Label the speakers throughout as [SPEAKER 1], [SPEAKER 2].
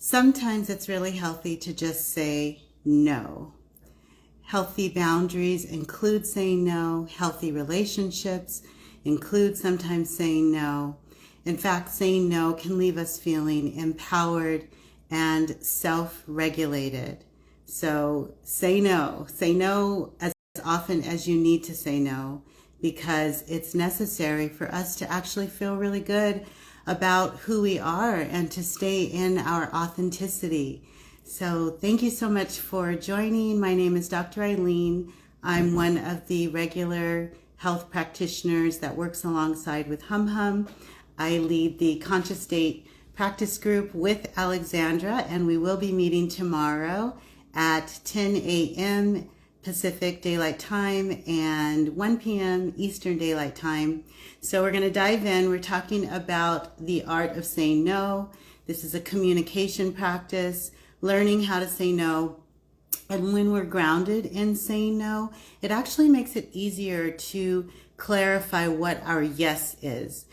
[SPEAKER 1] Sometimes it's really healthy to just say no. Healthy boundaries include saying no. Healthy relationships include sometimes saying no. In fact, saying no can leave us feeling empowered and self-regulated. So say no. Say no as often as you need to say no, because it's necessary for us to actually feel really good about who we are and to stay in our authenticity. So thank you so much for joining. My name is Dr. Eileen. I'm one of the regular health practitioners that works alongside with Hum Hum. I lead the Conscious State practice group with Alexandra, and we will be meeting tomorrow at 10 a.m. Pacific Daylight Time and 1 p.m. Eastern Daylight Time. So we're going to dive in. We're talking about the art of saying no. This is a communication practice, learning how to say no. And when we're grounded in saying no, it actually makes it easier to clarify what our yes is.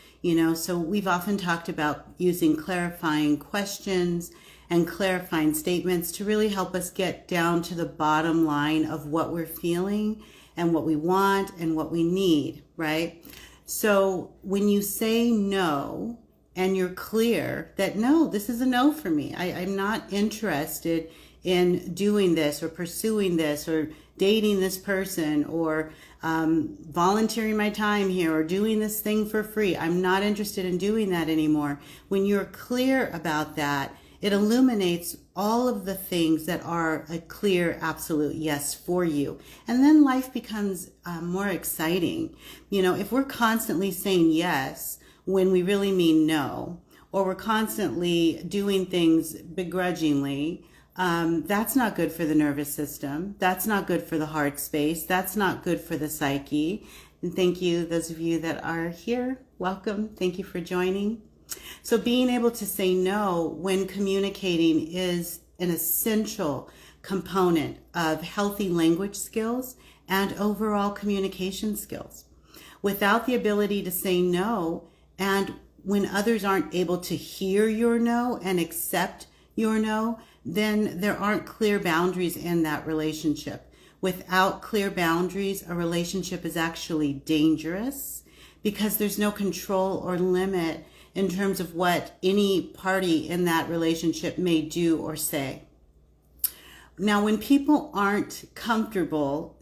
[SPEAKER 1] So we've often talked about using clarifying questions and clarifying statements to really help us get down to the bottom line of what we're feeling and what we want and what we need, right? So when you say no and you're clear that no, this is a no for me. I'm not interested in doing this or pursuing this or dating this person or volunteering my time here or doing this thing for free. I'm not interested in doing that anymore. When you're clear about that, it illuminates all of the things that are a clear, absolute yes for you. And then life becomes more exciting. If we're constantly saying yes when we really mean no, or we're constantly doing things begrudgingly, that's not good for the nervous system. That's not good for the heart space. That's not good for the psyche. And thank you, those of you that are here. Welcome. Thank you for joining. So being able to say no when communicating is an essential component of healthy language skills and overall communication skills. Without the ability to say no, and when others aren't able to hear your no and accept your no, then there aren't clear boundaries in that relationship. Without clear boundaries, a relationship is actually dangerous because there's no control or limit in terms of what any party in that relationship may do or say. Now, when people aren't comfortable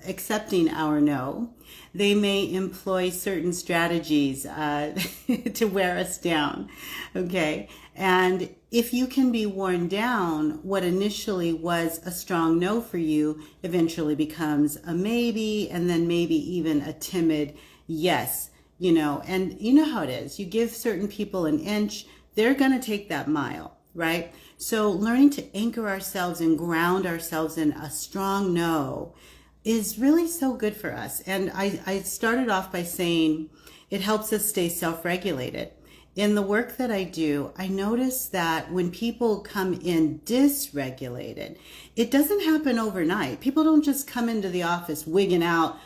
[SPEAKER 1] accepting our no, they may employ certain strategies to wear us down, okay? And if you can be worn down, what initially was a strong no for you eventually becomes a maybe, and then maybe even a timid yes. And you know how it is. You give certain people an inch, they're going to take that mile, right? So learning to anchor ourselves and ground ourselves in a strong no is really so good for us. And I started off by saying it helps us stay self-regulated. In the work that I do, I notice that when people come in dysregulated, it doesn't happen overnight. People don't just come into the office wigging out,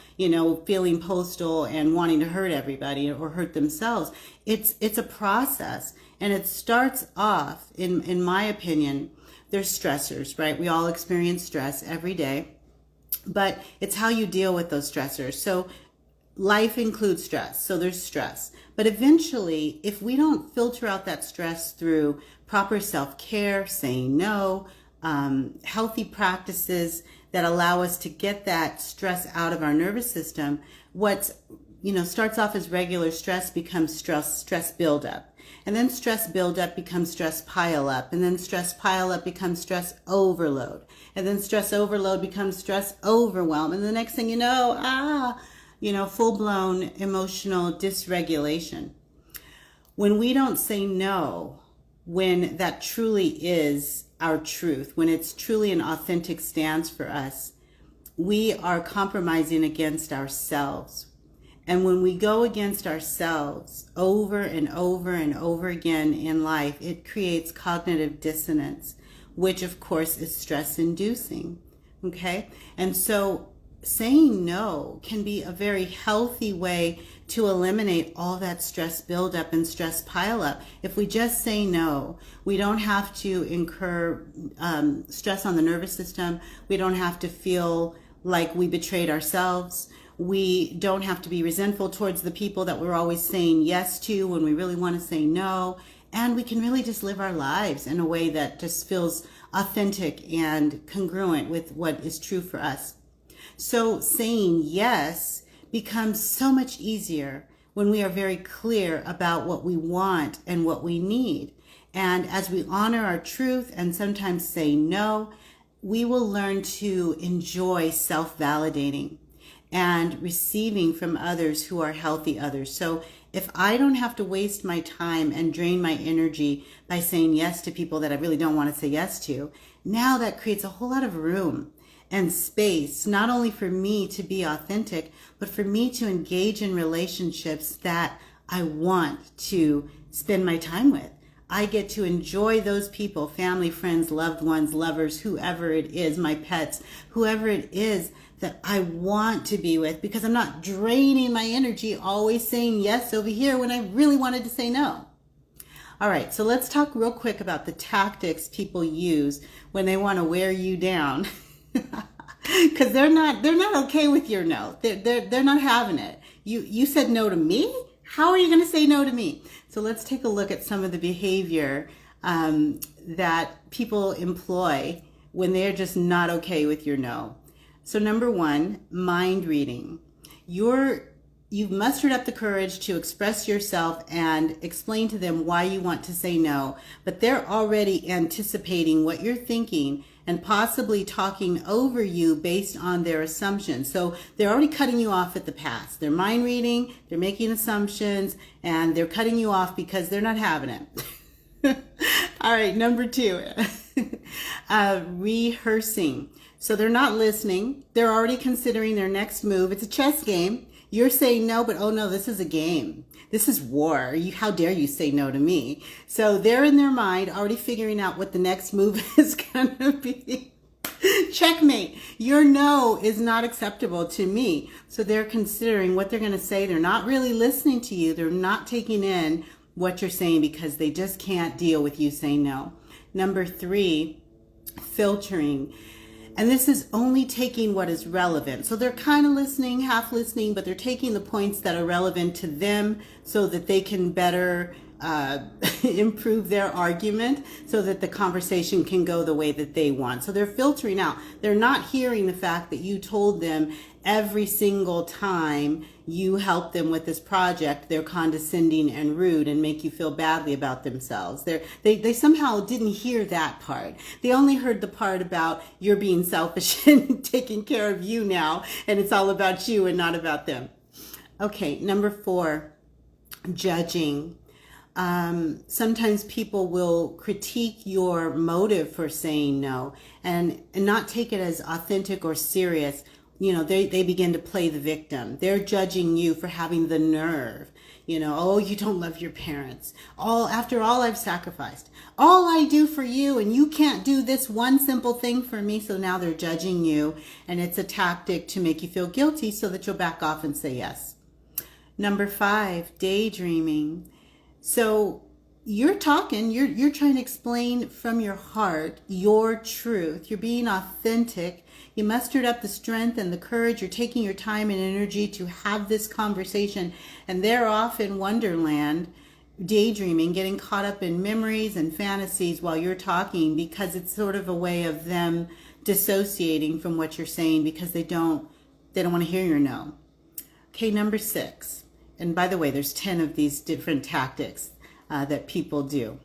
[SPEAKER 1] feeling postal and wanting to hurt everybody or hurt themselves. It's a process, and it starts off, in my opinion, there's stressors, right? We all experience stress every day, but it's how you deal with those stressors. So life includes stress, so there's stress. But eventually, if we don't filter out that stress through proper self-care, saying no, healthy practices that allow us to get that stress out of our nervous system, what starts off as regular stress becomes stress buildup. And then stress buildup becomes stress pile up. And then stress pile up becomes stress overload. And then stress overload becomes stress overwhelm. And the next thing you know, full-blown emotional dysregulation. When we don't say no, when that truly is our truth, when it's truly an authentic stance for us, we are compromising against ourselves. And when we go against ourselves over and over and over again in life, it creates cognitive dissonance, which of course is stress-inducing, okay? And so saying no can be a very healthy way to eliminate all that stress buildup and stress pileup. If we just say no, we don't have to incur stress on the nervous system. We don't have to feel like we betrayed ourselves. We don't have to be resentful towards the people that we're always saying yes to when we really want to say no. And we can really just live our lives in a way that just feels authentic and congruent with what is true for us. So saying yes becomes so much easier when we are very clear about what we want and what we need. And as we honor our truth and sometimes say no, we will learn to enjoy self-validating and receiving from others who are healthy others. So if I don't have to waste my time and drain my energy by saying yes to people that I really don't want to say yes to, now that creates a whole lot of room and space, not only for me to be authentic, but for me to engage in relationships that I want to spend my time with. I get to enjoy those people, family, friends, loved ones, lovers, whoever it is, my pets, whoever it is that I want to be with, because I'm not draining my energy always saying yes over here when I really wanted to say no. All right, so let's talk real quick about the tactics people use when they want to wear you down. Because they're not okay with your no. They're not having it. You said no to me? How are you going to say no to me? So let's take a look at some of the behavior that people employ when they're just not okay with your no. So number one, mind reading. You've mustered up the courage to express yourself and explain to them why you want to say no, but they're already anticipating what you're thinking and possibly talking over you based on their assumptions. So they're already cutting you off at the pass. They're mind reading, they're making assumptions, and they're cutting you off because they're not having it. All right, number two, rehearsing. So they're not listening. They're already considering their next move. It's a chess game. You're saying no, but oh no, this is a game. This is war. How dare you say no to me? So they're in their mind already figuring out what the next move is going to be. Checkmate. Your no is not acceptable to me. So they're considering what they're going to say. They're not really listening to you. They're not taking in what you're saying because they just can't deal with you saying no. Number three, filtering. And this is only taking what is relevant. So they're kind of listening, half listening, but they're taking the points that are relevant to them so that they can better improve their argument so that the conversation can go the way that they want. So they're filtering out. They're not hearing the fact that you told them every single time you help them with this project, they're condescending and rude and make you feel badly about themselves. They somehow didn't hear that part. They only heard the part about you're being selfish and taking care of you now, and it's all about you and not about them. Okay, number four, judging. Sometimes people will critique your motive for saying no and not take it as authentic or serious. You know, they begin to play the victim. They're judging you for having the nerve. You know, oh, you don't love your parents. After all I've sacrificed. All I do for you, and you can't do this one simple thing for me. So now they're judging you, and it's a tactic to make you feel guilty so that you'll back off and say yes. Number five, daydreaming. So you're talking, you're trying to explain from your heart your truth. You're being authentic. You mustered up the strength and the courage. You're taking your time and energy to have this conversation. And they're off in Wonderland, daydreaming, getting caught up in memories and fantasies while you're talking, because it's sort of a way of them dissociating from what you're saying because they don't want to hear your no. Okay, number six. And by the way, there's 10 of these different tactics that people do.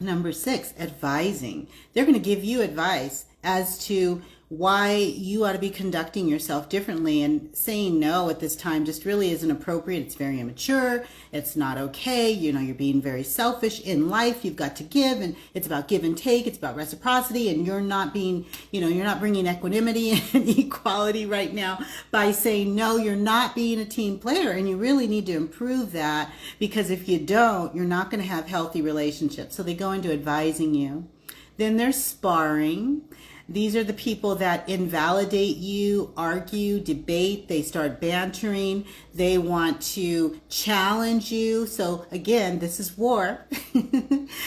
[SPEAKER 1] Number six, advising. They're going to give you advice as to why you ought to be conducting yourself differently, and saying no at this time just really isn't appropriate. It's very immature. It's not okay. You know, you're being very selfish in life. You've got to give, and it's about give and take. It's about reciprocity, and you're not being, you're not bringing equanimity and equality right now by saying no. You're not being a team player, and you really need to improve that, because if you don't, you're not going to have healthy relationships. So they go into advising you. Then there's sparring. These are the people that invalidate you, argue, debate. They start bantering. They want to challenge you. So again, this is war.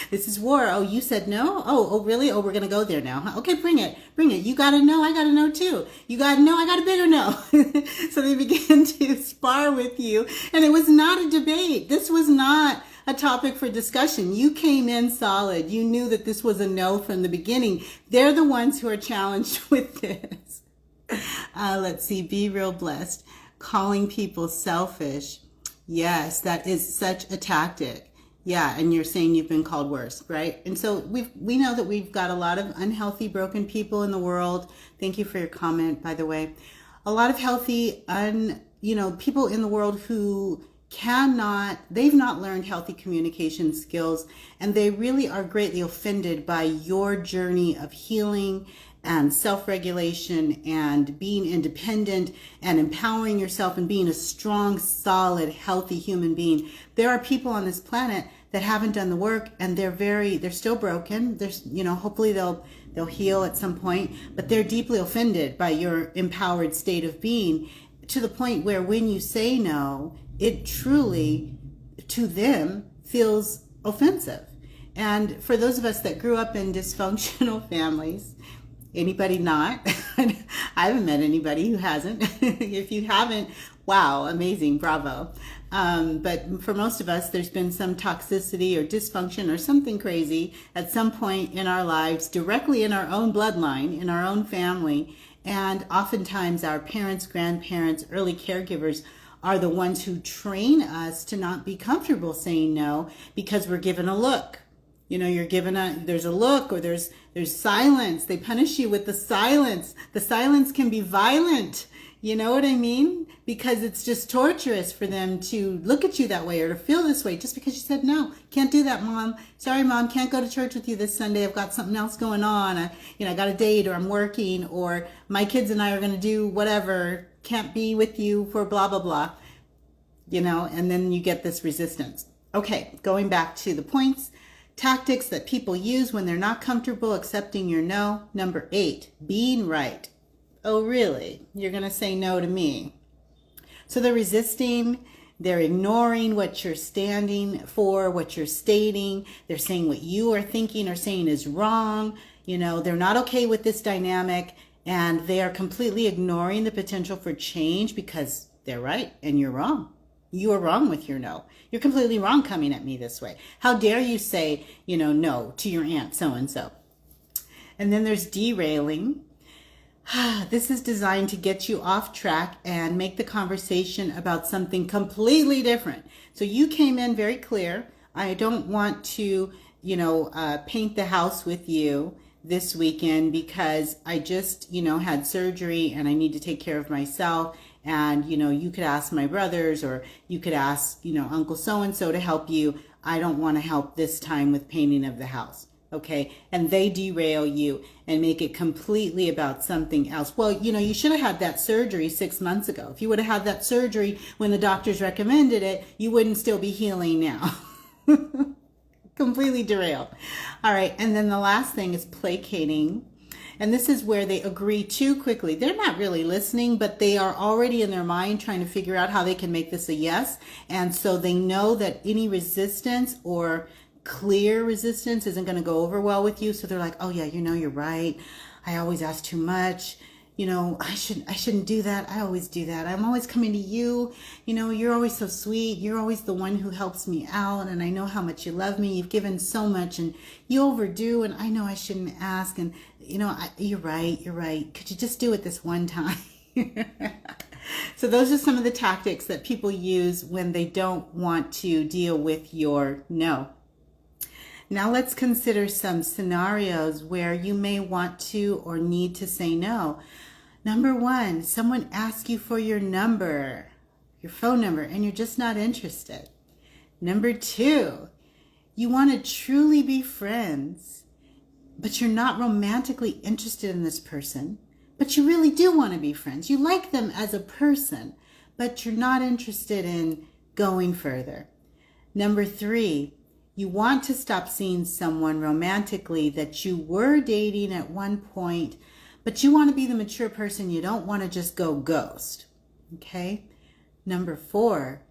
[SPEAKER 1] This is war. Oh, you said no? Oh, really? Oh, we're going to go there now. Okay, bring it. Bring it. You got to know. I got to know too. You got to know. I got a bigger no. So they begin to spar with you. And it was not a debate. This was not a topic for discussion. You came in solid. You knew that this was a no from the beginning. They're the ones who are challenged with this. Let's see. Be real blessed. Calling people selfish. Yes, that is such a tactic. Yeah, and you're saying you've been called worse, right? And so we know that we've got a lot of unhealthy, broken people in the world. Thank you for your comment, by the way. A lot of healthy, people in the world who they've not learned healthy communication skills, and they really are greatly offended by your journey of healing and self-regulation and being independent and empowering yourself and being a strong, solid, healthy human being. There are people on this planet that haven't done the work, and they're still broken. Hopefully they'll heal at some point, but they're deeply offended by your empowered state of being, to the point where when you say no, it truly, to them, feels offensive. And for those of us that grew up in dysfunctional families, anybody not? I haven't met anybody who hasn't. If you haven't, wow, amazing, bravo. But for most of us, there's been some toxicity or dysfunction or something crazy at some point in our lives, directly in our own bloodline, in our own family. And oftentimes our parents, grandparents, early caregivers are the ones who train us to not be comfortable saying no, because we're given a look. You're given there's a look, or there's silence. They punish you with the silence. The silence can be violent. You know what I mean? Because it's just torturous for them to look at you that way or to feel this way just because you said no. Can't do that, Mom. Sorry, Mom, can't go to church with you this Sunday. I've got something else going on. I got a date, or I'm working, or my kids and I are going to do whatever. Can't be with you for blah, blah, blah. And then you get this resistance. Okay, going back to the points. Tactics that people use when they're not comfortable accepting your no. Number 8, being right. Oh, really? You're going to say no to me? So they're resisting. They're ignoring what you're standing for, what you're stating. They're saying what you are thinking or saying is wrong. They're not okay with this dynamic, and they are completely ignoring the potential for change because they're right and you're wrong. You are wrong with your no. You're completely wrong coming at me this way. How dare you say, no to your aunt so-and-so. And then there's derailing. This is designed to get you off track and make the conversation about something completely different. So you came in very clear. I don't want to, paint the house with you this weekend because I just, had surgery and I need to take care of myself. And, you could ask my brothers, or you could ask, Uncle so-and-so to help you. I don't want to help this time with painting of the house. Okay. And they derail you and make it completely about something else. Well, you should have had that surgery 6 months ago. If you would have had that surgery when the doctors recommended it, you wouldn't still be healing now. Completely derailed. All right. And then the last thing is placating. And this is where they agree too quickly. They're not really listening, but they are already in their mind trying to figure out how they can make this a yes. And so they know that any resistance or clear resistance isn't going to go over well with you. So they're like, oh yeah, you're right. I always ask too much. I shouldn't do that. I always do that. I'm always coming to you. You're always so sweet. You're always the one who helps me out. And I know how much you love me. You've given so much and you overdo. And I know I shouldn't ask. And, you're right. You're right. Could you just do it this one time? So those are some of the tactics that people use when they don't want to deal with your no. Now let's consider some scenarios where you may want to or need to say no. Number 1, someone asks you for your number, your phone number, and you're just not interested. Number 2, you want to truly be friends, but you're not romantically interested in this person, but you really do want to be friends. You like them as a person, but you're not interested in going further. Number 3, You want to stop seeing someone romantically that you were dating at one point, but you want to be the mature person. You don't want to just go ghost. Okay? Number 4,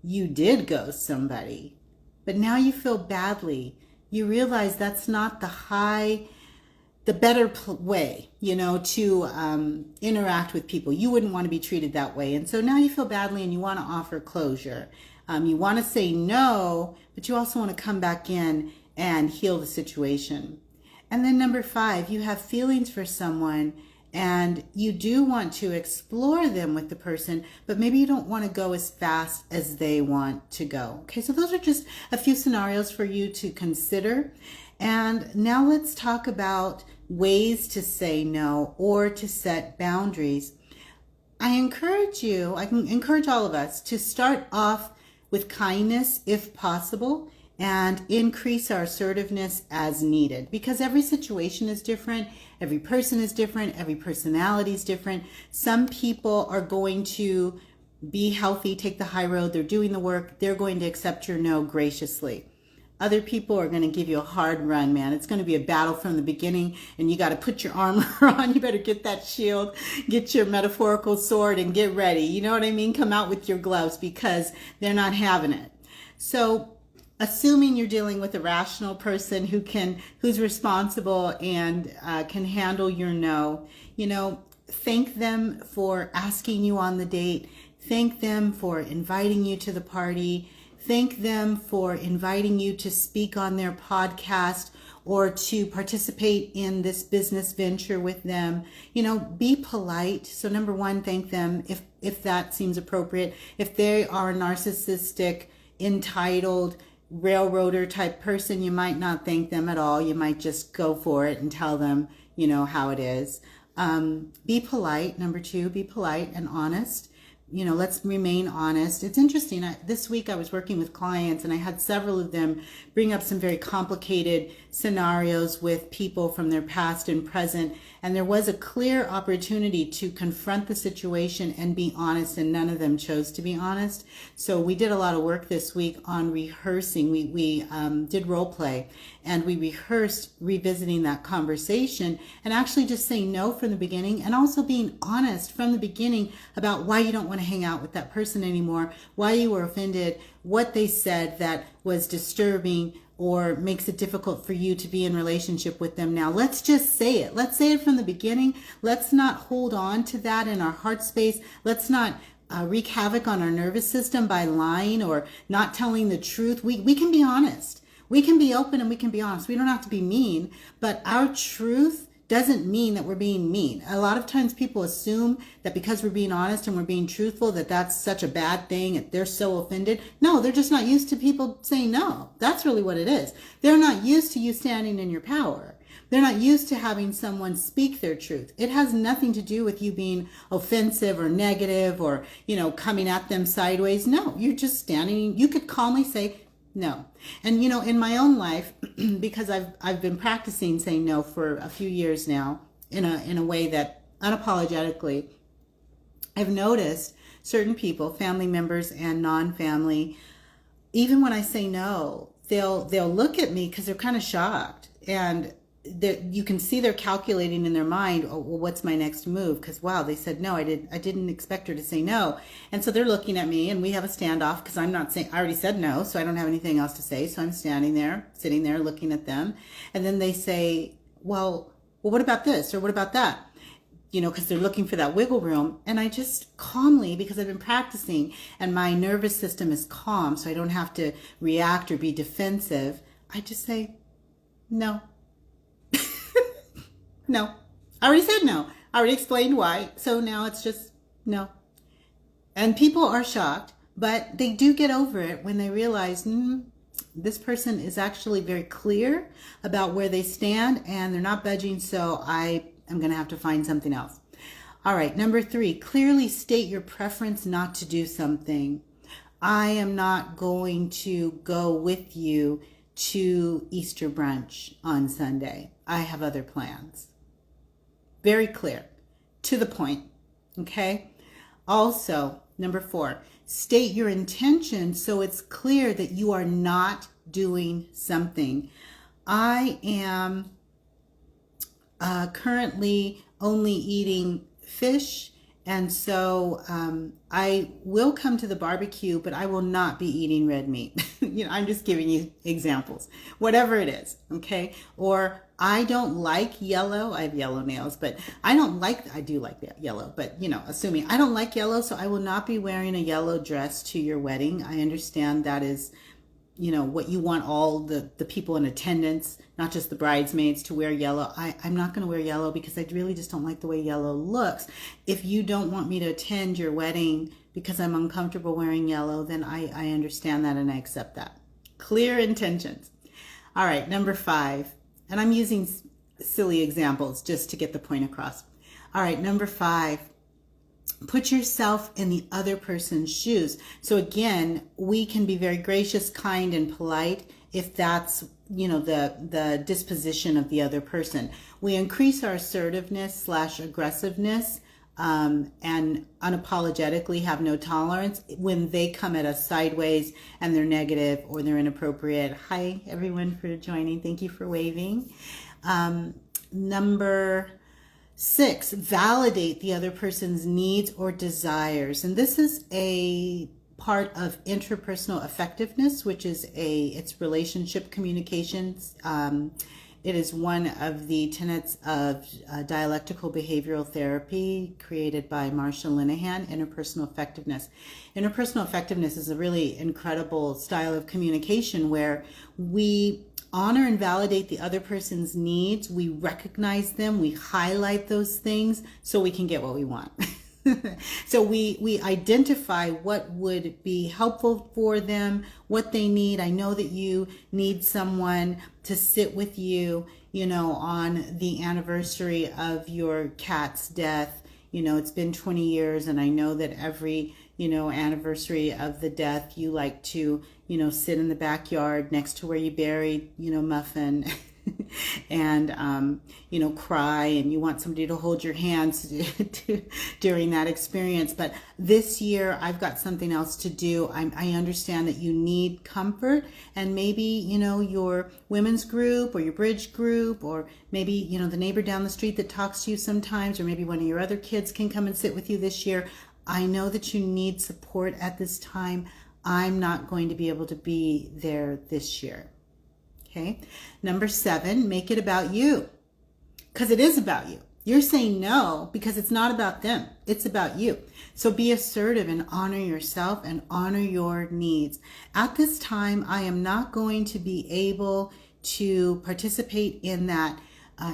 [SPEAKER 1] you did ghost somebody, but now you feel badly. You realize that's not the better way, to interact with people. You wouldn't want to be treated that way. And so now you feel badly and you want to offer closure. You want to say no, but you also want to come back in and heal the situation. And then number 5, you have feelings for someone and you do want to explore them with the person, but maybe you don't want to go as fast as they want to go. Okay, so those are just a few scenarios for you to consider. And now let's talk about ways to say no or to set boundaries. I can encourage all of us to start off with kindness if possible and increase our assertiveness as needed, because every situation is different, every person is different, every personality is different. Some people are going to be healthy, take the high road, they're doing the work, they're going to accept your no graciously. Other people are going to give you a hard run, man. It's going to be a battle from the beginning, and you got to put your armor on. You better get that shield, get your metaphorical sword, and get ready. You know what I mean? Come out with your gloves, because they're not having it. So assuming you're dealing with a rational person who's responsible and can handle your no, thank them for asking you on the date. Thank them for inviting you to the party. Thank them for inviting you to speak on their podcast or to participate in this business venture with them. Be polite. So number 1, thank them if that seems appropriate. If they are a narcissistic, entitled, railroader type person, you might not thank them at all. You might just go for it and tell them, how it is. Be polite. Number 2, be polite and honest. Let's remain honest. It's interesting. This week I was working with clients and I had several of them bring up some very complicated scenarios with people from their past and present. And there was a clear opportunity to confront the situation and be honest, and none of them chose to be honest. So we did a lot of work this week on rehearsing. We did role play and we rehearsed revisiting that conversation and actually just saying no from the beginning, and also being honest from the beginning about why you don't want to hang out with that person anymore, why you were offended, what they said that was disturbing or makes it difficult for you to be in relationship with them now. Let's just say it. Let's say it from the beginning. Let's not hold on to that in our heart space. Let's not wreak havoc on our nervous system by lying or not telling the truth. We can be honest. We can be open and we can be honest. We don't have to be mean, but our truth doesn't mean that we're being mean. A lot of times people assume that because we're being honest and we're being truthful, that that's such a bad thing and they're so offended. No, they're just not used to people saying no. That's really what it is. They're not used to you standing in your power. They're not used to having someone speak their truth. It has nothing to do with you being offensive or negative or, coming at them sideways. No, you're just standing. You could calmly say no. And, in my own life, because I've been practicing saying no for a few years now in a way that unapologetically, I've noticed certain people, family members and non-family, even when I say no, they'll look at me because they're kind of shocked, and you can see they're calculating in their mind, oh, well, what's my next move? Because wow, they said no. I didn't expect her to say no, and so they're looking at me, and we have a standoff because I'm not saying. I already said no, so I don't have anything else to say. So I'm sitting there, looking at them, and then they say, well, what about this or what about that? Because they're looking for that wiggle room. And I just calmly, because I've been practicing, and my nervous system is calm, so I don't have to react or be defensive. I just say no. No. I already said no. I already explained why. So now it's just no. And people are shocked, but they do get over it when they realize this person is actually very clear about where they stand and they're not budging. So I am going to have to find something else. All right. Number 3, clearly state your preference not to do something. I am not going to go with you to Easter brunch on Sunday. I have other plans. Very clear, to the point, okay? Also, number 4, state your intention so it's clear that you are not doing something. I am currently only eating fish, and so I will come to the barbecue, but I will not be eating red meat. I'm just giving you examples, whatever it is, okay? Or I don't like yellow. I have yellow nails, but I do like yellow, but assuming I don't like yellow, so I will not be wearing a yellow dress to your wedding. I understand that is what you want all the people in attendance, not just the bridesmaids, to wear yellow. I'm not going to wear yellow because I really just don't like the way yellow looks. If you don't want me to attend your wedding because I'm uncomfortable wearing yellow, then I understand that and I accept that. Clear intentions. All right, number 5. And I'm using silly examples just to get the point across. All right, number 5. Put yourself in the other person's shoes. So again, we can be very gracious, kind, and polite if that's, the disposition of the other person. We increase our assertiveness / aggressiveness and unapologetically have no tolerance when they come at us sideways and they're negative or they're inappropriate. Hi, everyone, for joining. Thank you for waving. Number 6, validate the other person's needs or desires. And this is a part of interpersonal effectiveness, which is it's relationship communications. It is one of the tenets of dialectical behavioral therapy created by Marsha Linehan, interpersonal effectiveness. Interpersonal effectiveness is a really incredible style of communication where we honor and validate the other person's needs. We recognize them. We highlight those things so we can get what we want. So we identify what would be helpful for them, what they need. I know that you need someone to sit with you, on the anniversary of your cat's death. It's been 20 years, and I know that every anniversary of the death, you like to, sit in the backyard next to where you buried, Muffin and, cry, and you want somebody to hold your hands during that experience. But this year I've got something else to do. I understand that you need comfort, and maybe, your women's group or your bridge group, or maybe, the neighbor down the street that talks to you sometimes, or maybe one of your other kids can come and sit with you this year. I know that you need support at this time. I'm not going to be able to be there this year. Okay. Number 7, make it about you. Because it is about you. You're saying no because it's not about them. It's about you. So be assertive and honor yourself and honor your needs. At this time, I am not going to be able to participate in that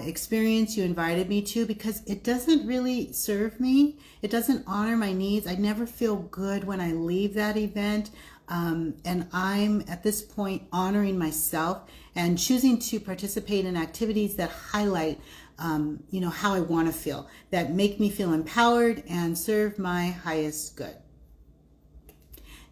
[SPEAKER 1] experience you invited me to because it doesn't really serve me. It doesn't honor my needs. I never feel good when I leave that event. And I'm at this point honoring myself and choosing to participate in activities that highlight, how I want to feel, that make me feel empowered and serve my highest good.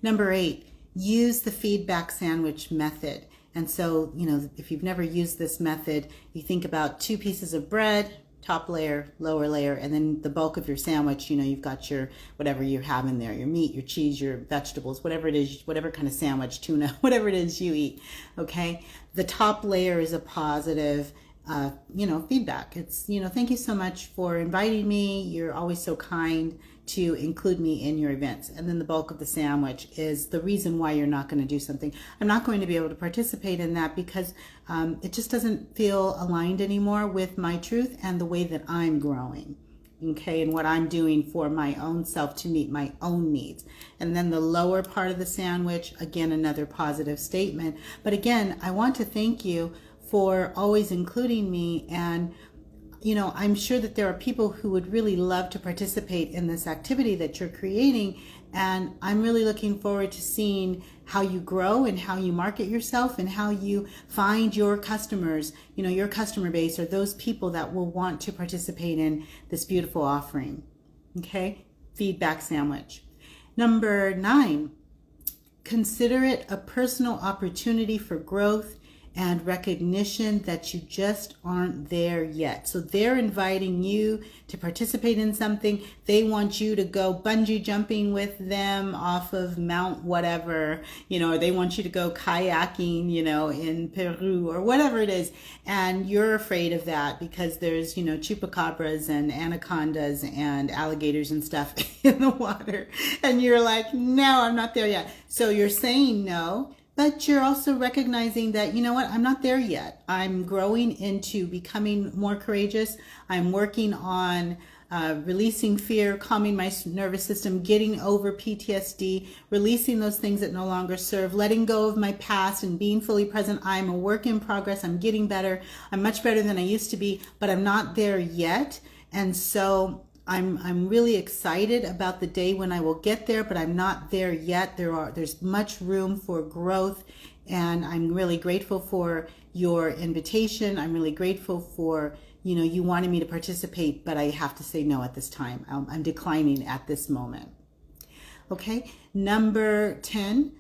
[SPEAKER 1] Number 8, use the feedback sandwich method. And so, if you've never used this method, you think about 2 pieces of bread, top layer, lower layer, and then the bulk of your sandwich, you've got your, whatever you have in there, your meat, your cheese, your vegetables, whatever it is, whatever kind of sandwich, tuna, whatever it is you eat, okay? The top layer is a positive, feedback. It's, thank you so much for inviting me. You're always so kind to include me in your events. And then the bulk of the sandwich is the reason why you're not going to do something. I'm not going to be able to participate in that because it just doesn't feel aligned anymore with my truth and the way that I'm growing, okay, and what I'm doing for my own self to meet my own needs. And then the lower part of the sandwich, again, another positive statement. But again, I want to thank you for always including me, and I'm sure that there are people who would really love to participate in this activity that you're creating, and I'm really looking forward to seeing how you grow and how you market yourself and how you find your customers, your customer base, or those people that will want to participate in this beautiful offering. Okay? Feedback sandwich. Number 9, consider it a personal opportunity for growth and recognition that you just aren't there yet. So they're inviting you to participate in something. They want you to go bungee jumping with them off of Mount whatever, or they want you to go kayaking, in Peru or whatever it is. And you're afraid of that because there's, chupacabras and anacondas and alligators and stuff in the water. And you're like, no, I'm not there yet. So you're saying no. But you're also recognizing that, I'm not there yet. I'm growing into becoming more courageous. I'm working on releasing fear, calming my nervous system, getting over PTSD, releasing those things that no longer serve, letting go of my past and being fully present. I'm a work in progress. I'm getting better. I'm much better than I used to be, but I'm not there yet. And so I'm really excited about the day when I will get there, but I'm not there yet. There's much room for growth, and I'm really grateful for your invitation. I'm really grateful for, you wanted me to participate, but I have to say no at this time. I'm declining at this moment. Okay, number 10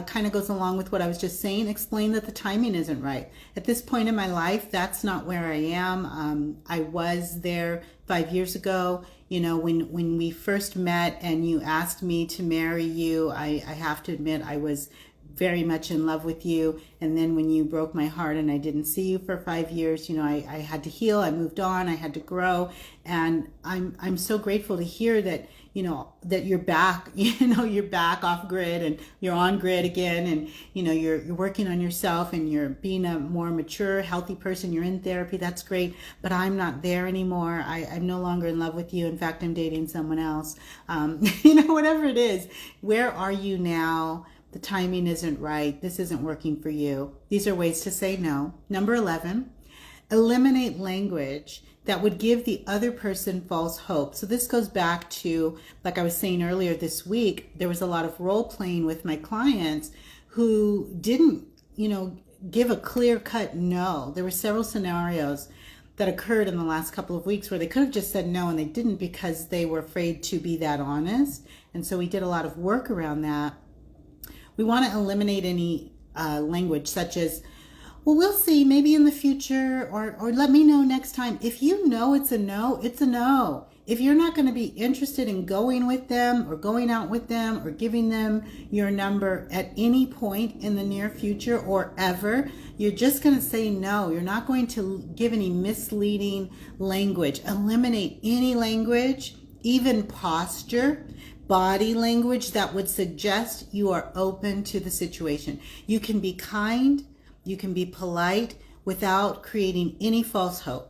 [SPEAKER 1] kind of goes along with what I was just saying. Explain that the timing isn't right. At this point in my life, that's not where I am. I was there 5 years ago. When we first met and you asked me to marry you, I have to admit I was very much in love with you. And then when you broke my heart and I didn't see you for 5 years, I had to heal. I moved on. I had to grow. And I'm so grateful to hear that, that you're back, you're back off grid and you're on grid again. And, you're working on yourself and you're being a more mature, healthy person. You're in therapy. That's great. But I'm not there anymore. I'm no longer in love with you. In fact, I'm dating someone else. Whatever it is, where are you now? The timing isn't right. This isn't working for you. These are ways to say no. Number 11, eliminate language that would give the other person false hope. So this goes back to, like I was saying earlier this week, there was a lot of role playing with my clients who didn't, give a clear-cut no. There were several scenarios that occurred in the last couple of weeks where they could have just said no and they didn't because they were afraid to be that honest. And so we did a lot of work around that. We want to eliminate any language such as, well, we'll see, maybe in the future, or let me know next time. If you know it's a no, it's a no. If you're not going to be interested in going with them or going out with them or giving them your number at any point in the near future or ever, you're just going to say no. You're not going to give any misleading language. Eliminate any language, even posture, body language that would suggest you are open to the situation. You can be kind, you can be polite without creating any false hope.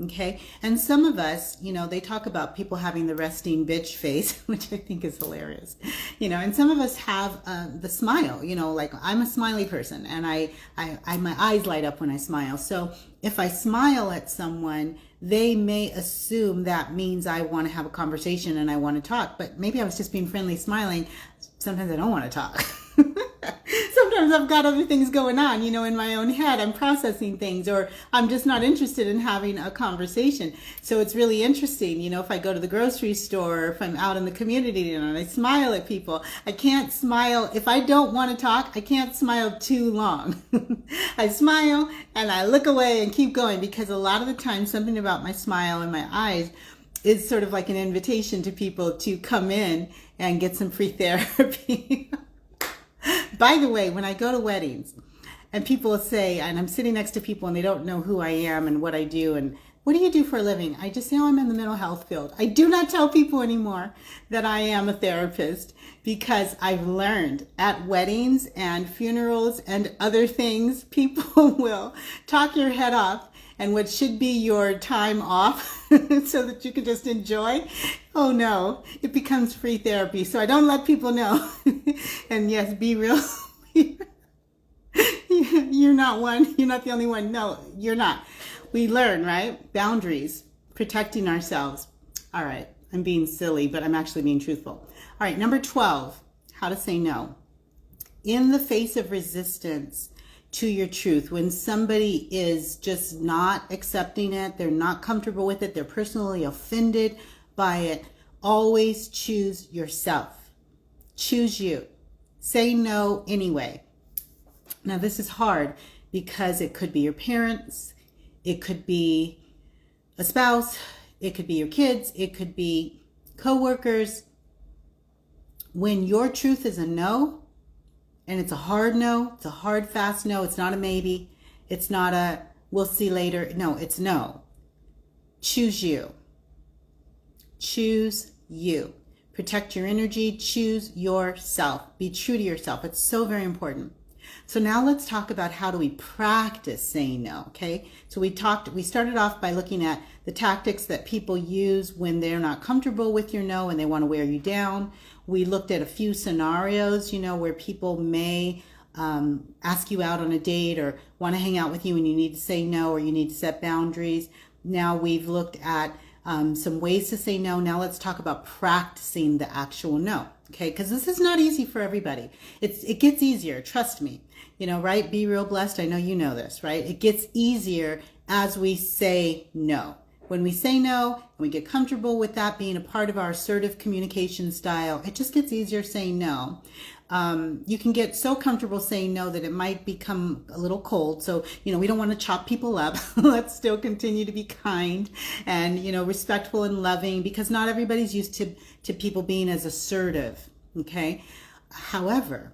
[SPEAKER 1] Okay. And some of us, they talk about people having the resting bitch face, which I think is hilarious, and some of us have the smile, like I'm a smiley person and I my eyes light up when I smile. So if I smile at someone, they may assume that means I want to have a conversation and I want to talk, but maybe I was just being friendly, smiling. Sometimes I don't want to talk. Sometimes I've got other things going on, in my own head. I'm processing things, or I'm just not interested in having a conversation. So it's really interesting, if I go to the grocery store, or if I'm out in the community, and I smile at people, I can't smile. If I don't want to talk, I can't smile too long. I smile and I look away and keep going, because a lot of the time something about my smile and my eyes is sort of like an invitation to people to come in and get some free therapy. By the way, when I go to weddings and people say, and I'm sitting next to people and they don't know who I am and what I do and what do you do for a living? I just say, I'm in the mental health field. I do not tell people anymore that I am a therapist, because I've learned at weddings and funerals and other things, people will talk your head off, and what should be your time off so that you can just enjoy, oh no, it becomes free therapy. So I don't let people know. And yes, be real. You're not one. You're not the only one. No, you're not. We learn, right? Boundaries, protecting ourselves. All right, I'm being silly, but I'm actually being truthful. All right, number 12, how to say no. In the face of resistance to your truth, when somebody is just not accepting it, they're not comfortable with it, they're personally offended by it, always choose yourself. Choose you. Say no anyway. Now, this is hard because it could be your parents, it could be a spouse, it could be your kids, it could be coworkers. When your truth is a no, and it's a hard no, it's a hard, fast no, it's not a maybe, it's not a we'll see later. No, it's no. Choose you. Choose you. Protect your energy. Choose yourself. Be true to yourself. It's so very important. So now let's talk about how do we practice saying no, okay? So we started off by looking at the tactics that people use when they're not comfortable with your no and they want to wear you down. We looked at a few scenarios, where people may ask you out on a date or want to hang out with you and you need to say no or you need to set boundaries. Now we've looked at some ways to say no. Now let's talk about practicing the actual no, okay? Because this is not easy for everybody. It gets easier, trust me, right? Be real blessed. I know you know this, right? It gets easier as we say no. When we say no and we get comfortable with that being a part of our assertive communication style, it just gets easier saying no. You can get so comfortable saying no that it might become a little cold. So, we don't want to chop people up. Let's still continue to be kind and, respectful and loving, because not everybody's used to people being as assertive. Okay. However,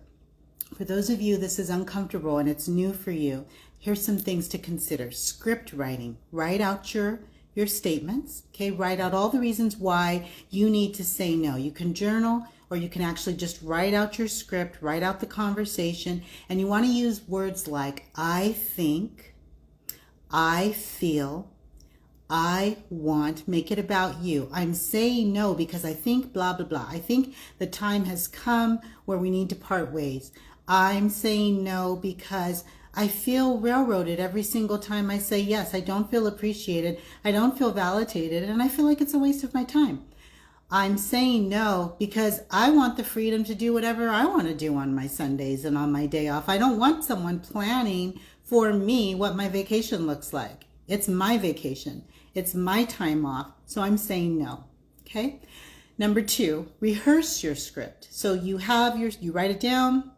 [SPEAKER 1] for those of you this is uncomfortable and it's new for you, here's some things to consider. Script writing. Write out your statements. Okay. Write out all the reasons why you need to say no. You can journal, or you can actually just write out your script, write out the conversation, and you want to use words like I think, I feel, I want. Make it about you. I'm saying no because I think blah, blah, blah. I think the time has come where we need to part ways. I'm saying no because I feel railroaded every single time I say yes. I don't feel appreciated. I don't feel validated, and I feel like it's a waste of my time. I'm saying no because I want the freedom to do whatever I want to do on my Sundays and on my day off. I don't want someone planning for me what my vacation looks like. It's my vacation. It's my time off. So I'm saying no. Okay. Number 2, rehearse your script. So you write it down,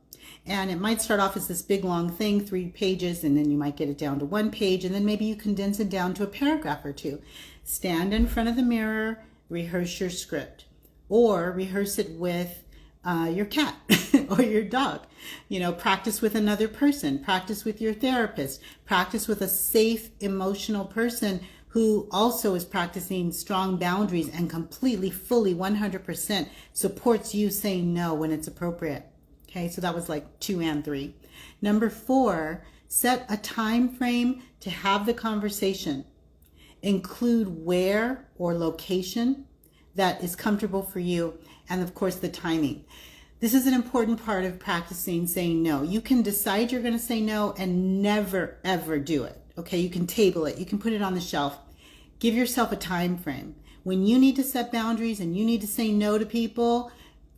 [SPEAKER 1] and it might start off as this big long thing, 3 pages, and then you might get it down to 1 page, and then maybe you condense it down to a paragraph or 2. Stand in front of the mirror, rehearse your script, or rehearse it with your cat or your dog. Practice with another person, practice with your therapist, practice with a safe, emotional person who also is practicing strong boundaries and completely, fully, 100% supports you saying no when it's appropriate. Okay, so that was like 2 and 3. Number 4, set a time frame to have the conversation. Include where or location that is comfortable for you, and of course the timing. This is an important part of practicing saying no. You can decide you're going to say no and never ever do it. Okay, you can table it. You can put it on the shelf. Give yourself a time frame. When you need to set boundaries and you need to say no to people,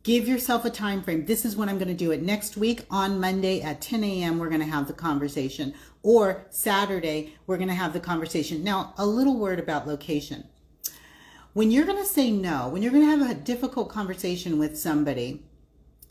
[SPEAKER 1] give yourself a time frame. This is when I'm going to do it. Next week on Monday at 10 a.m. we're going to have the conversation. Or Saturday, we're going to have the conversation. Now, a little word about location. When you're going to say no, when you're going to have a difficult conversation with somebody,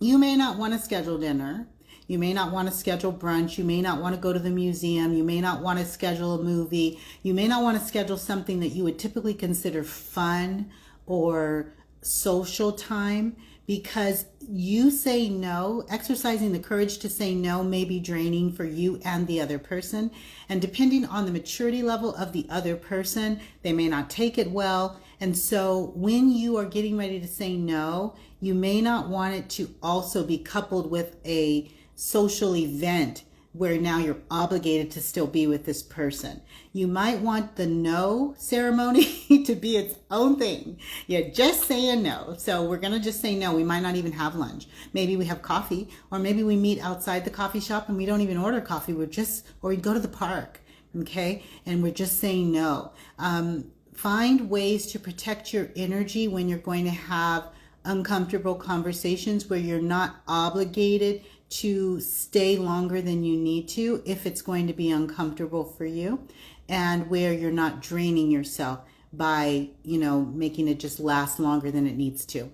[SPEAKER 1] you may not want to schedule dinner. You may not want to schedule brunch. You may not want to go to the museum. You may not want to schedule a movie. You may not want to schedule something that you would typically consider fun or social time, because you say no, exercising the courage to say no may be draining for you and the other person. And depending on the maturity level of the other person, they may not take it well. And so when you are getting ready to say no, you may not want it to also be coupled with a social event where now you're obligated to still be with this person. You might want the no ceremony to be its own thing. You're just saying no. So we're going to just say no. We might not even have lunch. Maybe we have coffee, or maybe we meet outside the coffee shop and we don't even order coffee. Or we go to the park. Okay. And we're just saying no. Find ways to protect your energy when you're going to have uncomfortable conversations where you're not obligated to stay longer than you need to if it's going to be uncomfortable for you, and where you're not draining yourself by, making it just last longer than it needs to.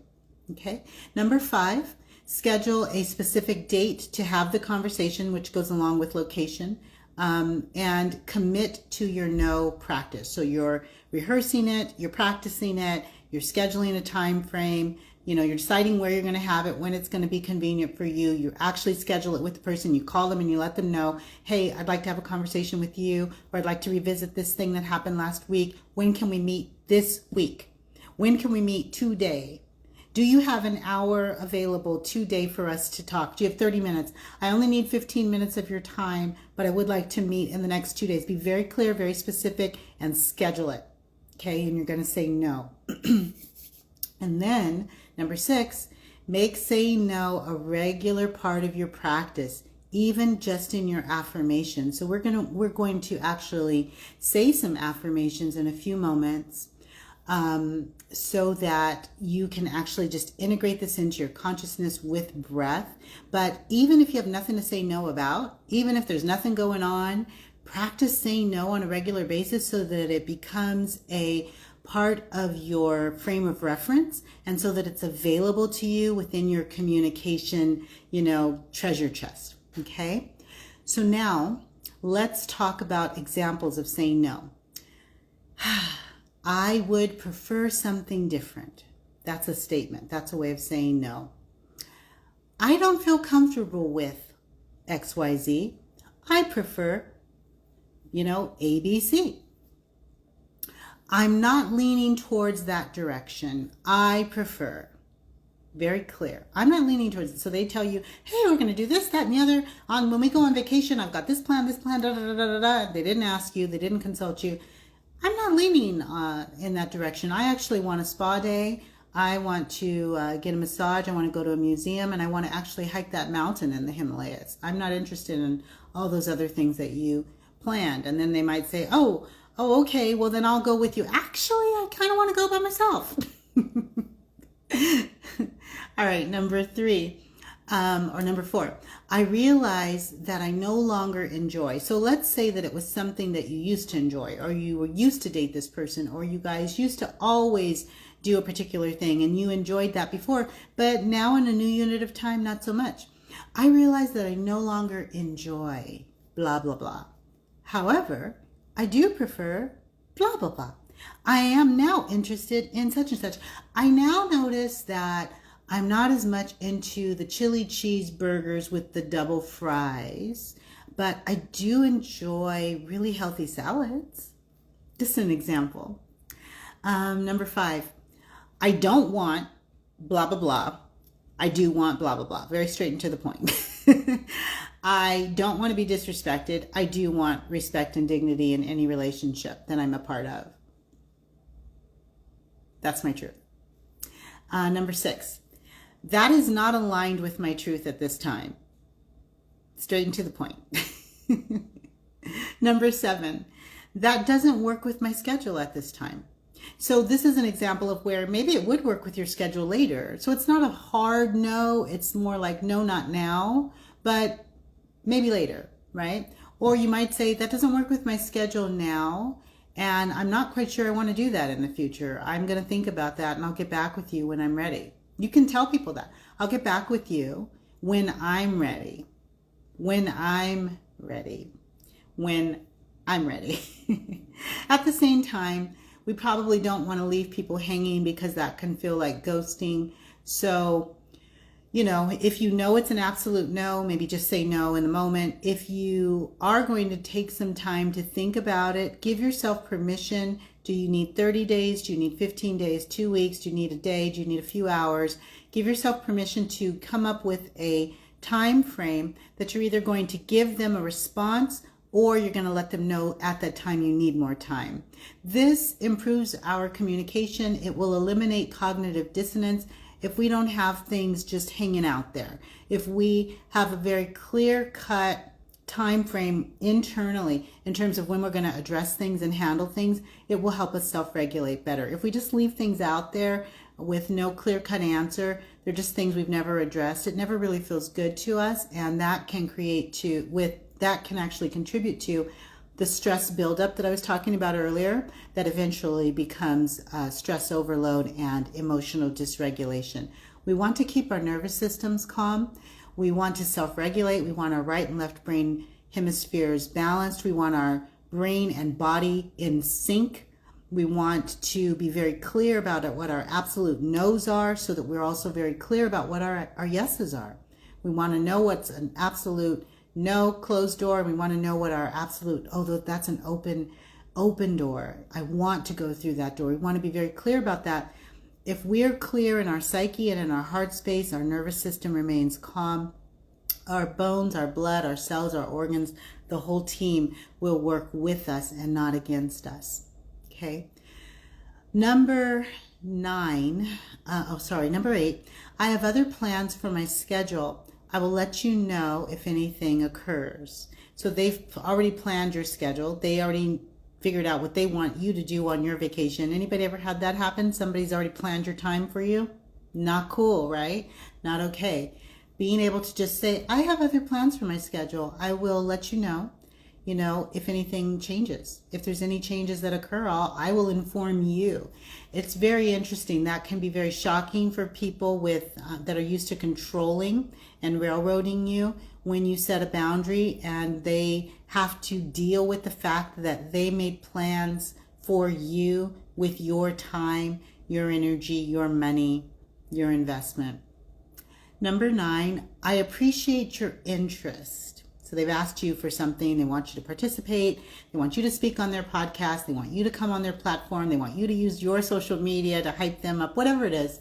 [SPEAKER 1] Okay. Number 5, schedule a specific date to have the conversation, which goes along with location. and commit to your no practice. So you're rehearsing it, you're practicing it, you're scheduling a time frame, you're deciding where you're going to have it, when it's going to be convenient for you. You actually schedule it with the person, you call them and you let them know, hey, I'd like to have a conversation with you, or I'd like to revisit this thing that happened last week. When can we meet this week? When can we meet today? Do you have an hour available today for us to talk? Do you have 30 minutes? I only need 15 minutes of your time, but I would like to meet in the next 2 days. Be very clear, very specific, and schedule it. Okay, and you're going to say no. And then, number 6, make saying no a regular part of your practice, even just in your affirmations. So we're going to actually say some affirmations in a few moments, so that you can actually just integrate this into your consciousness with breath. But even if you have nothing to say no about, even if there's nothing going on, practice saying no on a regular basis so that it becomes a part of your frame of reference, and so that it's available to you within your communication, treasure chest. Okay? So now let's talk about examples of saying no. I would prefer something different. That's a statement. That's a way of saying no. I don't feel comfortable with XYZ. I prefer, ABC. I'm not leaning towards that direction. I prefer. Very clear. I'm not leaning towards it. So they tell you, hey, we're going to do this, that, and the other. When we go on vacation, I've got this plan, da, da, da, da, da. They didn't ask you. They didn't consult you. I'm not leaning in that direction. I actually want a spa day. I want to get a massage. I want to go to a museum, and I want to actually hike that mountain in the Himalayas. I'm not interested in all those other things that you planned. And then they might say, oh, okay, well then I'll go with you. Actually, I kind of want to go by myself. All right, number 4. I realize that I no longer enjoy. So let's say that it was something that you used to enjoy, or you were used to date this person, or you guys used to always do a particular thing and you enjoyed that before, but now in a new unit of time, not so much. I realize that I no longer enjoy blah, blah, blah. However, I do prefer blah, blah, blah. I am now interested in such and such. I now notice that I'm not as much into the chili cheeseburgers with the double fries, but I do enjoy really healthy salads. Just an example. Number 5, I don't want blah, blah, blah. I do want blah, blah, blah. Very straight and to the point. I don't want to be disrespected. I do want respect and dignity in any relationship that I'm a part of. That's my truth. Number 6, that is not aligned with my truth at this time. Straight and to the point. Number 7, that doesn't work with my schedule at this time. So this is an example of where maybe it would work with your schedule later. So it's not a hard no. It's more like no, not now, but maybe later, right? Or you might say that doesn't work with my schedule now, and I'm not quite sure I want to do that in the future. I'm going to think about that, and I'll get back with you when I'm ready. You can tell people that. I'll get back with you when I'm ready. When I'm ready. When I'm ready. At the same time, we probably don't want to leave people hanging because that can feel like ghosting. So, if you know it's an absolute no, maybe just say no in the moment. If you are going to take some time to think about it, give yourself permission. Do you need 30 days? Do you need 15 days? 2 weeks? Do you need a day? Do you need a few hours? Give yourself permission to come up with a time frame that you're either going to give them a response or you're going to let them know at that time you need more time. This improves our communication. It will eliminate cognitive dissonance if we don't have things just hanging out there. If we have a very clear-cut time frame internally in terms of when we're going to address things and handle things, it will help us self-regulate better. If we just leave things out there with no clear-cut answer, they're just things we've never addressed. It never really feels good to us, and that can actually contribute to the stress buildup that I was talking about earlier, that eventually becomes stress overload and emotional dysregulation. We want to keep our nervous systems calm. We want to self-regulate. We want our right and left brain hemispheres balanced. We want our brain and body in sync. We want to be very clear about what our absolute no's are, so that we're also very clear about what our yeses are. We want to know what's an absolute no, closed door. We want to know what our absolute, oh, that's an open door. I want to go through that door. We want to be very clear about that. If we're clear in our psyche and in our heart space, our nervous system remains calm. Our bones, our blood, our cells, our organs, the whole team will work with us and not against us. Okay. Number 8. I have other plans for my schedule. I will let you know if anything occurs. So they've already planned your schedule. They already figured out what they want you to do on your vacation. Anybody ever had that happen? Somebody's already planned your time for you? Not cool, right? Not okay. Being able to just say, I have other plans for my schedule. I will let you know, if anything changes. If there's any changes that occur, I will inform you. It's very interesting. That can be very shocking for people that are used to controlling and railroading you when you set a boundary, and they have to deal with the fact that they made plans for you with your time, your energy, your money, your investment. Number 9, I appreciate your interest. So they've asked you for something. They want you to participate. They want you to speak on their podcast. They want you to come on their platform. They want you to use your social media to hype them up, whatever it is.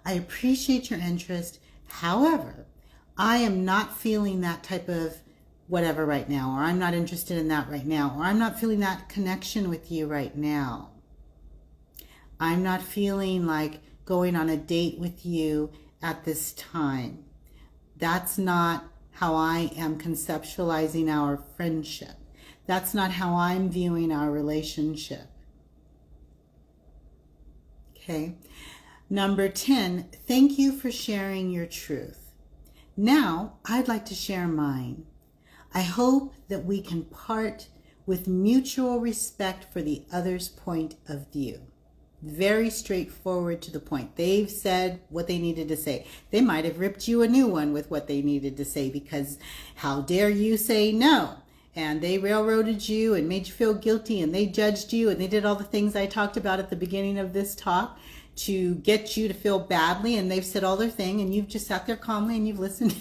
[SPEAKER 1] I appreciate your interest. However, I am not feeling that type of whatever right now, or I'm not interested in that right now, or I'm not feeling that connection with you right now. I'm not feeling like going on a date with you at this time. That's not how I am conceptualizing our friendship. That's not how I'm viewing our relationship. Okay. Number 10, thank you for sharing your truth. Now, I'd like to share mine. I hope that we can part with mutual respect for the other's point of view. Very straightforward to the point. They've said what they needed to say. They might have ripped you a new one with what they needed to say, because how dare you say no? And they railroaded you and made you feel guilty, and they judged you, and they did all the things I talked about at the beginning of this talk to get you to feel badly, and they've said all their thing, and you've just sat there calmly and you've listened.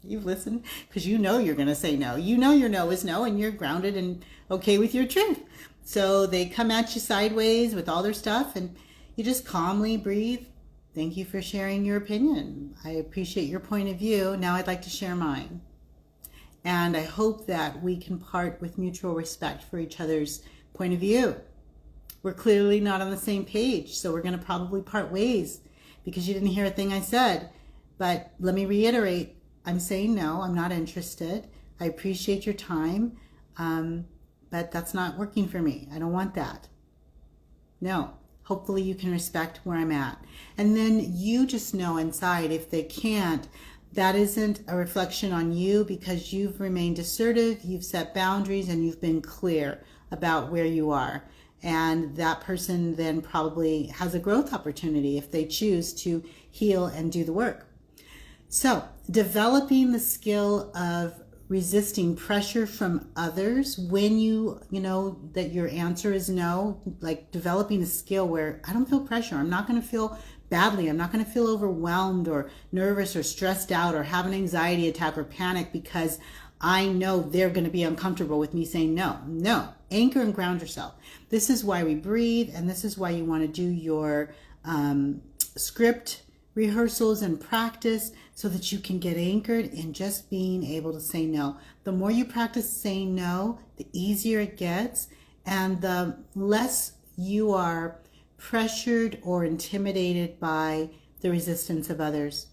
[SPEAKER 1] You've listened because you know you're going to say no. You know your no is no, and you're grounded and okay with your truth. So they come at you sideways with all their stuff, and you just calmly breathe. Thank you for sharing your opinion. I appreciate your point of view. Now I'd like to share mine. And I hope that we can part with mutual respect for each other's point of view. We're clearly not on the same page, so we're going to probably part ways because you didn't hear a thing I said. But let me reiterate, I'm saying no, I'm not interested. I appreciate your time. But that's not working for me. I don't want that. No. Hopefully you can respect where I'm at. And then you just know inside, if they can't, that isn't a reflection on you, because you've remained assertive, you've set boundaries, and you've been clear about where you are. And that person then probably has a growth opportunity if they choose to heal and do the work. So, developing the skill of resisting pressure from others when you know that your answer is no, like developing a skill where I don't feel pressure. I'm not going to feel badly. I'm not going to feel overwhelmed or nervous or stressed out or have an anxiety attack or panic because I know they're going to be uncomfortable with me saying no. No. Anchor and ground yourself. This is why we breathe, and this is why you want to do your script rehearsals and practice so that you can get anchored in just being able to say no. The more you practice saying no, the easier it gets, and the less you are pressured or intimidated by the resistance of others.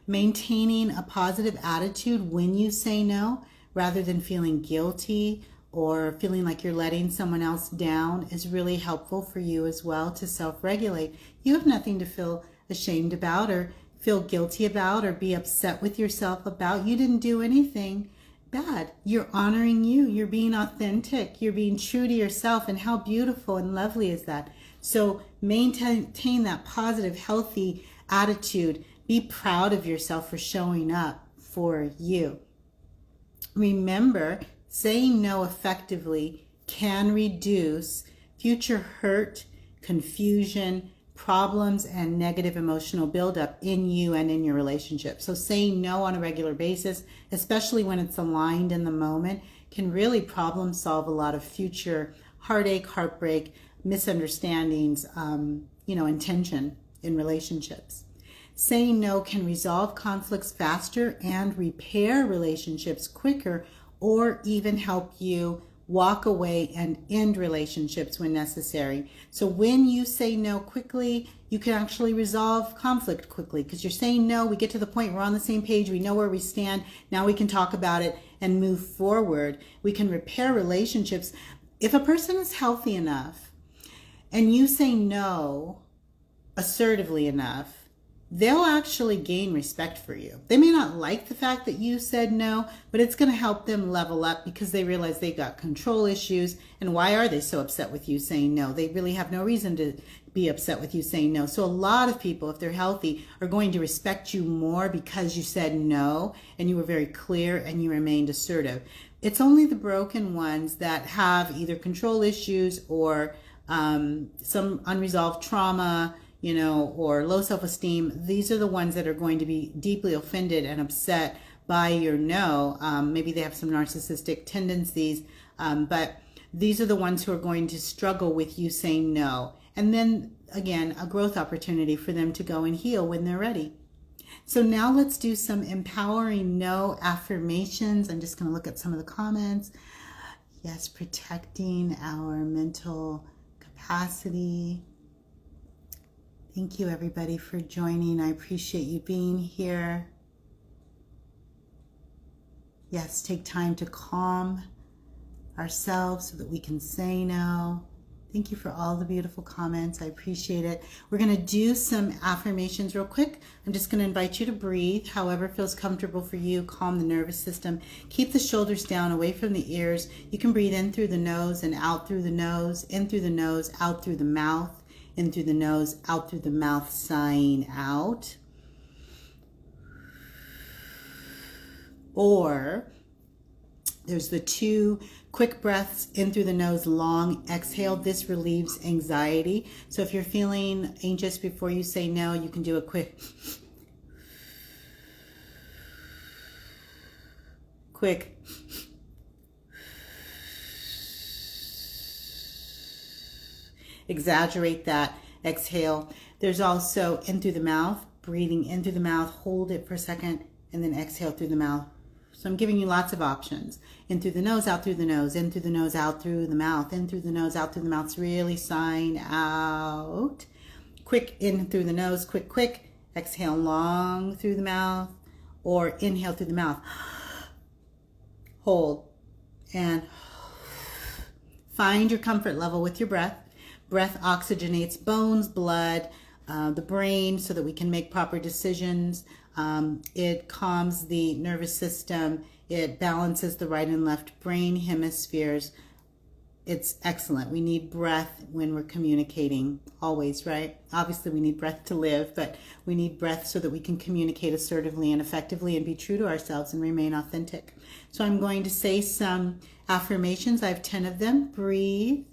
[SPEAKER 1] Maintaining a positive attitude when you say no, rather than feeling guilty or feeling like you're letting someone else down, is really helpful for you as well to self-regulate. You have nothing to feel ashamed about or feel guilty about or be upset with yourself about. You didn't do anything bad. You're honoring you. You're being authentic. You're being true to yourself. And how beautiful and lovely is that? So maintain that positive, healthy attitude. Be proud of yourself for showing up for you. Remember, saying no effectively can reduce future hurt, confusion, problems, and negative emotional buildup in you and in your relationship. So saying no on a regular basis, especially when it's aligned in the moment, can really problem solve a lot of future heartache, heartbreak, misunderstandings, and tension in relationships. Saying no can resolve conflicts faster and repair relationships quicker, or even help you walk away and end relationships when necessary. So when you say no quickly, you can actually resolve conflict quickly, because you're saying no, we get to the point, we're on the same page, we know where we stand, now we can talk about it and move forward. We can repair relationships. If a person is healthy enough and you say no assertively enough, they'll actually gain respect for you. They may not like the fact that you said no, but it's going to help them level up, because they realize they got control issues. And why are they so upset with you saying no? They really have no reason to be upset with you saying no. So a lot of people, if they're healthy, are going to respect you more because you said no and you were very clear and you remained assertive. It's only the broken ones that have either control issues or some unresolved trauma, or low self-esteem. These are the ones that are going to be deeply offended and upset by your no. Maybe they have some narcissistic tendencies, but these are the ones who are going to struggle with you saying no. And then again, a growth opportunity for them to go and heal when they're ready. So now let's do some empowering no affirmations. I'm just going to look at some of the comments. Yes, protecting our mental capacity. Thank you, everybody, for joining. I appreciate you being here. Yes, take time to calm ourselves so that we can say no. Thank you for all the beautiful comments. I appreciate it. We're going to do some affirmations real quick. I'm just going to invite you to breathe however feels comfortable for you. Calm the nervous system. Keep the shoulders down, away from the ears. You can breathe in through the nose and out through the nose, in through the nose, out through the mouth. In through the nose, out through the mouth, sighing out. Or there's the 2 quick breaths in through the nose, long exhale. This relieves anxiety. So if you're feeling anxious before you say no, you can do a quick exaggerate that exhale. There's also in through the mouth, breathing in through the mouth, hold it for a second, and then exhale through the mouth. So I'm giving you lots of options. In through the nose, out through the nose, in through the nose, out through the mouth, in through the nose, out through the mouth. It's really sighing out. Quick in through the nose, quick. Exhale long through the mouth, or inhale through the mouth. Hold and find your comfort level with your breath. Breath oxygenates bones, blood, the brain, so that we can make proper decisions. It calms the nervous system. It balances the right and left brain hemispheres. It's excellent. We need breath when we're communicating, always, right? Obviously, we need breath to live, but we need breath so that we can communicate assertively and effectively and be true to ourselves and remain authentic. So I'm going to say some affirmations. I have 10 of them. Breathe.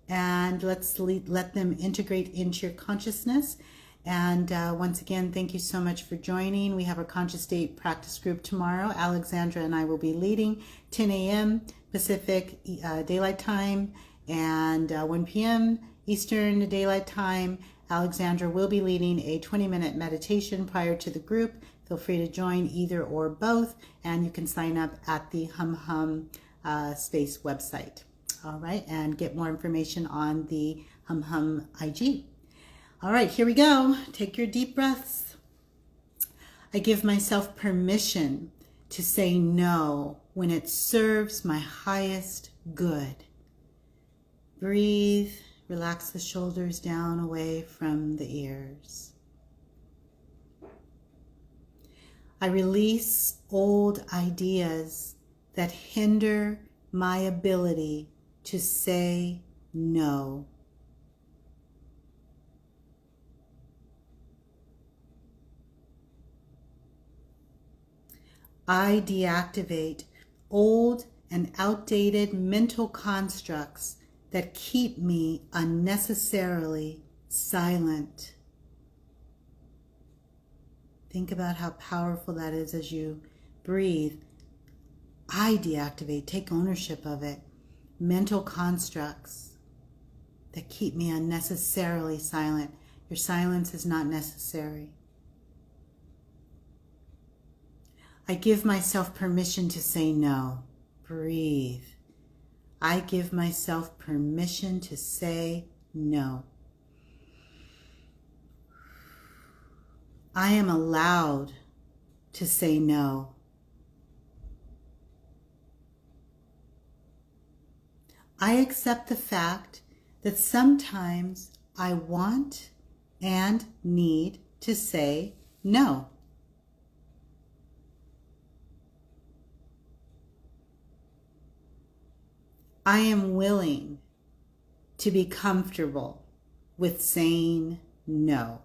[SPEAKER 1] And let's let them integrate into your consciousness. And once again, thank you so much for joining. We have our Conscious State practice group tomorrow. Alexandra and I will be leading 10 a.m. Pacific Daylight Time and 1 p.m. Eastern Daylight Time. Alexandra will be leading a 20-minute meditation prior to the group. Feel free to join either or both, and you can sign up at the Hum Space website. All right, and get more information on the Hum IG. All right, here we go. Take your deep breaths. I give myself permission to say no when it serves my highest good. Breathe, relax the shoulders down away from the ears. I release old ideas that hinder my ability to say no. I deactivate old and outdated mental constructs that keep me unnecessarily silent. Think about how powerful that is as you breathe. I deactivate, take ownership of it. Mental constructs that keep me unnecessarily silent. Your silence is not necessary. I give myself permission to say no. Breathe. I give myself permission to say no. I am allowed to say no. I accept the fact that sometimes I want and need to say no. I am willing to be comfortable with saying no.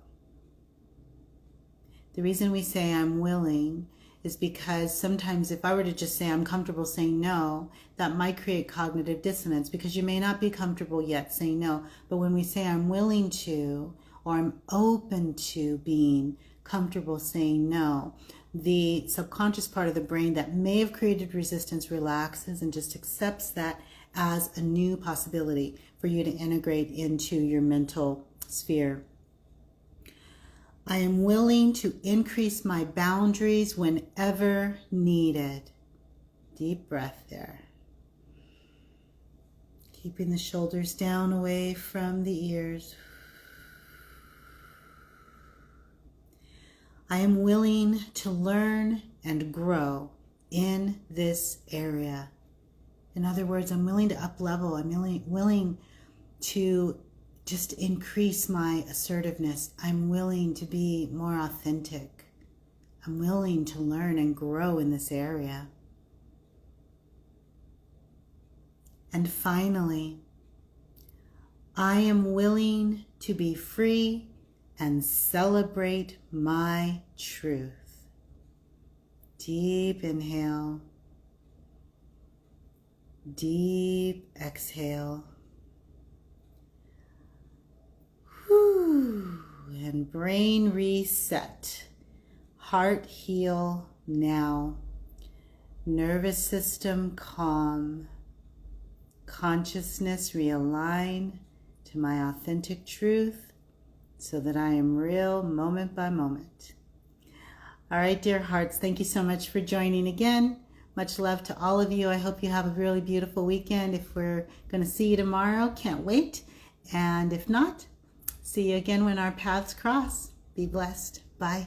[SPEAKER 1] The reason we say I'm willing is because sometimes if I were to just say I'm comfortable saying no, that might create cognitive dissonance because you may not be comfortable yet saying no. But when we say I'm willing to, or I'm open to being comfortable saying no, the subconscious part of the brain that may have created resistance relaxes and just accepts that as a new possibility for you to integrate into your mental sphere. I am willing to increase my boundaries whenever needed. Deep breath there. Keeping the shoulders down away from the ears. I am willing to learn and grow in this area. In other words, I'm willing to up level. I'm willing to just increase my assertiveness. I'm willing to be more authentic. I'm willing to learn and grow in this area. And finally, I am willing to be free and celebrate my truth. Deep inhale. Deep exhale. Whew. And brain reset. Heart heal now. Nervous system calm. Consciousness realign to my authentic truth so that I am real moment by moment. All right, dear hearts, thank you so much for joining again. Much love to all of you. I hope you have a really beautiful weekend. If we're going to see you tomorrow, can't wait. And if not, see you again when our paths cross. Be blessed. Bye.